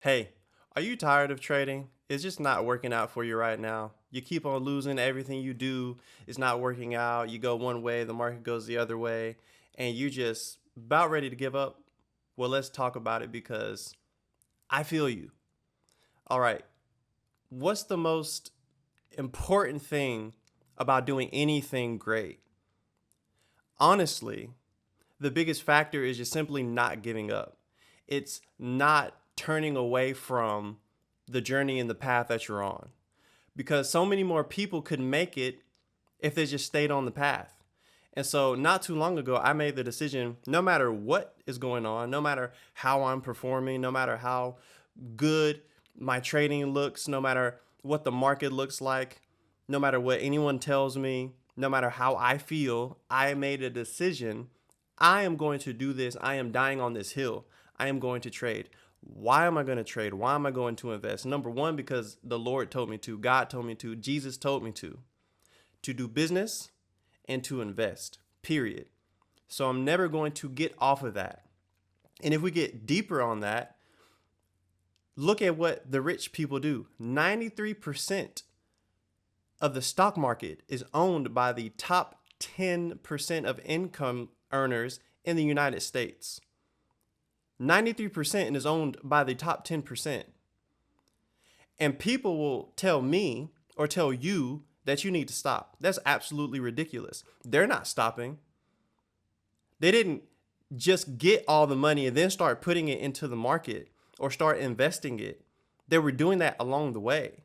Hey, are you tired of trading? It's just not working out for you right now. You keep on losing everything you do. It's not working out. You go one way, the market goes the other way, and you just about ready to give up. Well, let's talk about it because I feel you. All right. What's the most important thing about doing anything great? Honestly, the biggest factor is just simply not giving up. It's not turning away from the journey and the path that you're on. Because so many more people could make it if they just stayed on the path. And so, not too long ago, I made the decision no matter what is going on, no matter how I'm performing, no matter how good my trading looks, no matter what the market looks like, no matter what anyone tells me, no matter how I feel, I made a decision. I am going to do this. I am dying on this hill. I am going to trade. Why am I going to trade? Why am I going to invest? Number one, because the Lord told me to, God told me to, Jesus told me to do business and to invest, period. So I'm never going to get off of that. And if we get deeper on that, look at what the rich people do. 93% of the stock market is owned by the top 10% of income earners in the United States. 93% is owned by the top 10%. And people will tell me or tell you that you need to stop. That's absolutely ridiculous. They're not stopping. They didn't just get all the money and then start putting it into the market or start investing it. They were doing that along the way.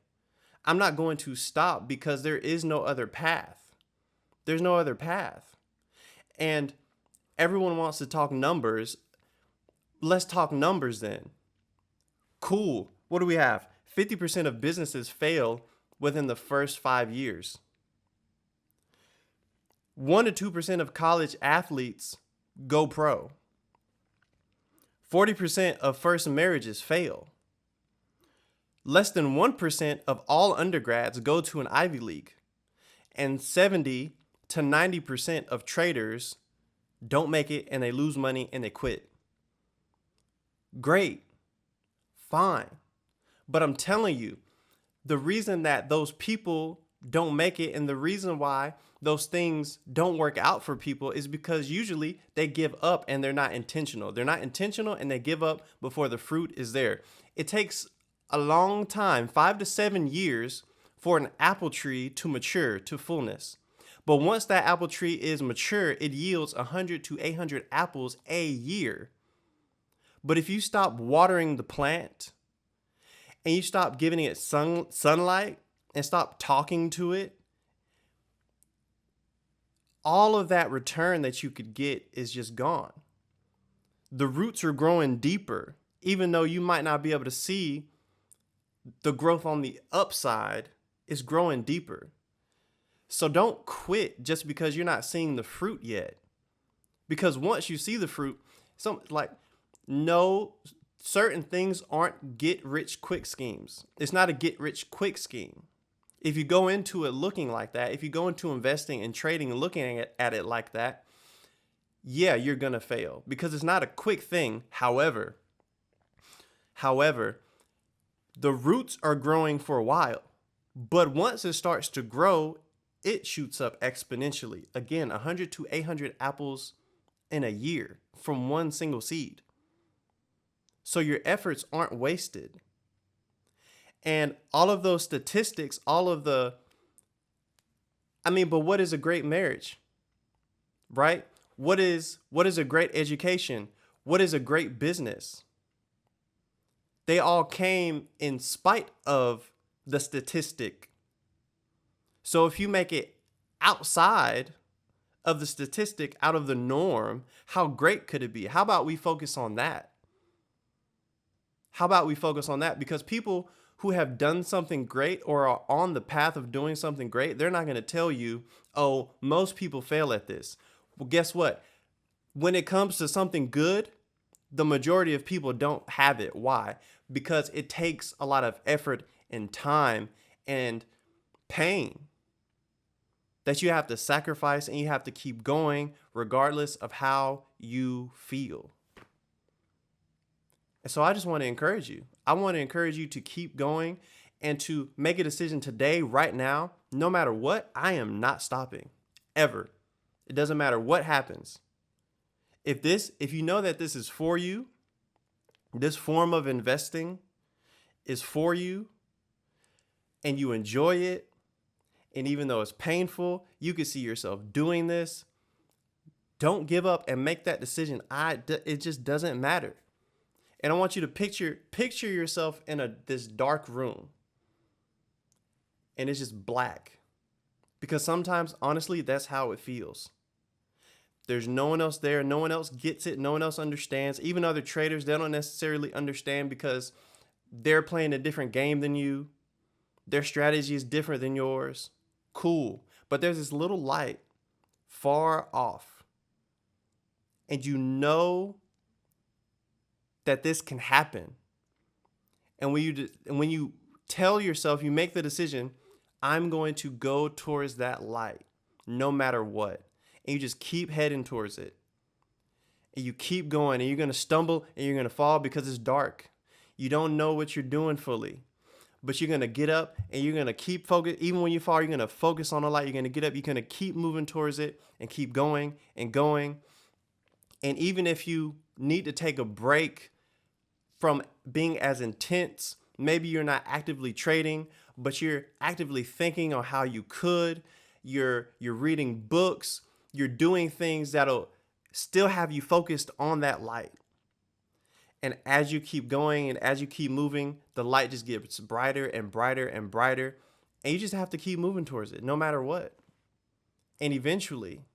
I'm not going to stop because there is no other path. There's no other path. And everyone wants to talk numbers. Let's talk numbers then. Cool. What do we have? 50% of businesses fail within the first 5 years. 1 to 2% of college athletes go pro. 40% of first marriages fail. Less than 1% of all undergrads go to an Ivy League. And 70 to 90% of traders don't make it and they lose money and they quit. Great. Fine. But I'm telling you, the reason that those people don't make it and the reason why those things don't work out for people is because usually they give up and they're not intentional. They're not intentional and they give up before the fruit is there. It takes a long time, 5 to 7 years, for an apple tree to mature to fullness. But once that apple tree is mature, it yields 100 to 800 apples a year. But if you stop watering the plant and you stop giving it sunlight and stop talking to it, all of that return that you could get is just gone. The roots are growing deeper, even though you might not be able to see the growth on the upside is growing deeper. So don't quit just because you're not seeing the fruit yet. Because once you see the fruit, no, certain things aren't get rich quick schemes. It's not a get rich quick scheme. If you go into it looking like that, if you go into investing and trading and looking at it like that, yeah, you're going to fail because it's not a quick thing. However, the roots are growing for a while, but once it starts to grow, it shoots up exponentially. Again, 100 to 800 apples in a year from one single seed. So your efforts aren't wasted. And all of those statistics, but what is a great marriage? Right? What is a great education? What is a great business? They all came in spite of the statistic. So if you make it outside of the statistic, out of the norm, how great could it be? How about we focus on that? Because people who have done something great or are on the path of doing something great, they're not going to tell you, oh, most people fail at this. Well, guess what? When it comes to something good, the majority of people don't have it. Why? Because it takes a lot of effort and time and pain that you have to sacrifice, and you have to keep going regardless of how you feel. And so I just want to encourage you. I want to encourage you to keep going and to make a decision today, right now, no matter what. I am not stopping ever. It doesn't matter what happens. If you know that this is for you, this form of investing is for you, and you enjoy it, and even though it's painful, you can see yourself doing this, don't give up and make that decision. It just doesn't matter. And I want you to picture yourself in this dark room, and it's just black. Because sometimes, honestly, that's how it feels. There's no one else there. No one else gets it. No one else understands. Even other traders, they don't necessarily understand because they're playing a different game than you. Their strategy is different than yours. Cool. But there's this little light far off. And you know that this can happen. And when you tell yourself, you make the decision, I'm going to go towards that light no matter what. And you just keep heading towards it. And you keep going, and you're going to stumble and you're going to fall because it's dark. You don't know what you're doing fully. But you're going to get up and you're going to keep focused. Even when you fall, you're going to focus on the light. You're going to get up. You're going to keep moving towards it and keep going and going. And even if you need to take a break from being as intense, maybe you're not actively trading, but you're actively thinking on how you could. You're reading books. You're doing things that'll still have you focused on that light. And as you keep going and as you keep moving, the light just gets brighter and brighter and brighter. And you just have to keep moving towards it no matter what. And eventually,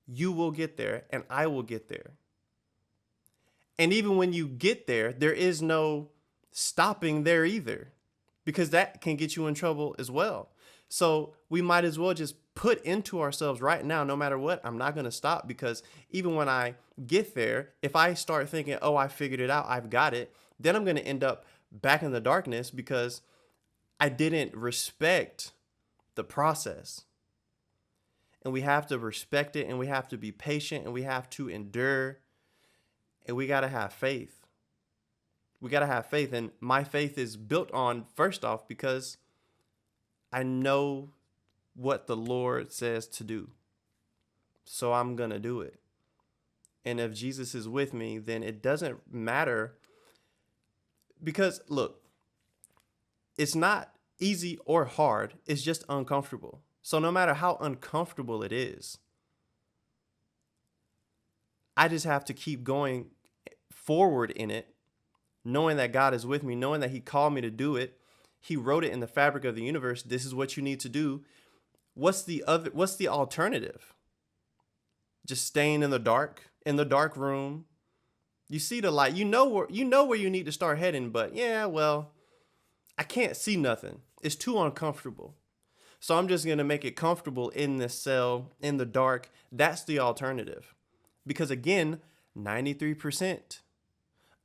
you will get there and I will get there. And even when you get there, there is no stopping there either, because that can get you in trouble as well. So we might as well just put into ourselves right now, no matter what, I'm not going to stop, because even when I get there, if I start thinking, oh, I figured it out, I've got it, then I'm going to end up back in the darkness because I didn't respect the process. And we have to respect it, and we have to be patient, and we have to endure, and we got to have faith. We got to have faith. And my faith is built on, first off, because I know what the Lord says to do. So I'm going to do it. And if Jesus is with me, then it doesn't matter. Because look, it's not easy or hard. It's just uncomfortable. So no matter how uncomfortable it is, I just have to keep going forward in it, knowing that God is with me, knowing that he called me to do it. He wrote it in the fabric of the universe. This is what you need to do. What's the alternative? Just staying in the dark room. You see the light. You know where you need to start heading, but yeah, well, I can't see nothing. It's too uncomfortable. So I'm just going to make it comfortable in this cell in the dark. That's the alternative. Because again, 93%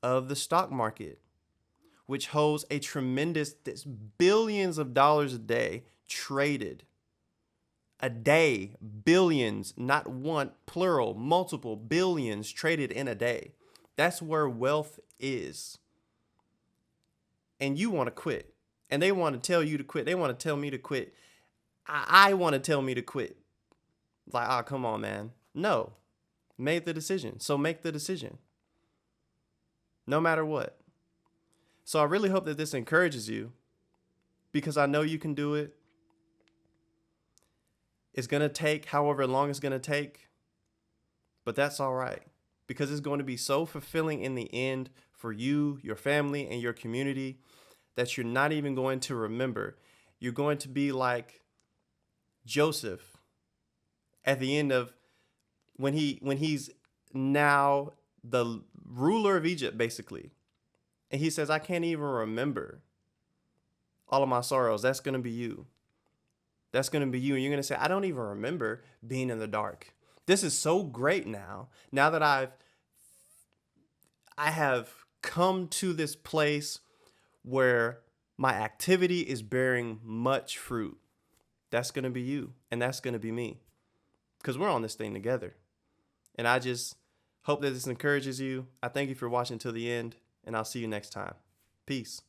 of the stock market, which holds a tremendous billions of dollars a day traded. A day, billions, not one, plural, multiple billions traded in a day. That's where wealth is. And you want to quit. And they want to tell you to quit. They want to tell me to quit. I want to tell me to quit. Like, oh, come on, man. No. Made the decision. So make the decision. No matter what. So I really hope that this encourages you, because I know you can do it. It's going to take however long it's going to take, but that's all right, because it's going to be so fulfilling in the end for you, your family, and your community that you're not even going to remember. You're going to be like Joseph at the end of when he's now the ruler of Egypt, basically. And he says, I can't even remember all of my sorrows. That's going to be you. That's going to be you. And you're going to say, I don't even remember being in the dark. This is so great now. Now that I have come to this place where my activity is bearing much fruit. That's going to be you. And that's going to be me. Because we're on this thing together. And I just hope that this encourages you. I thank you for watching till the end. and I'll see you next time. Peace.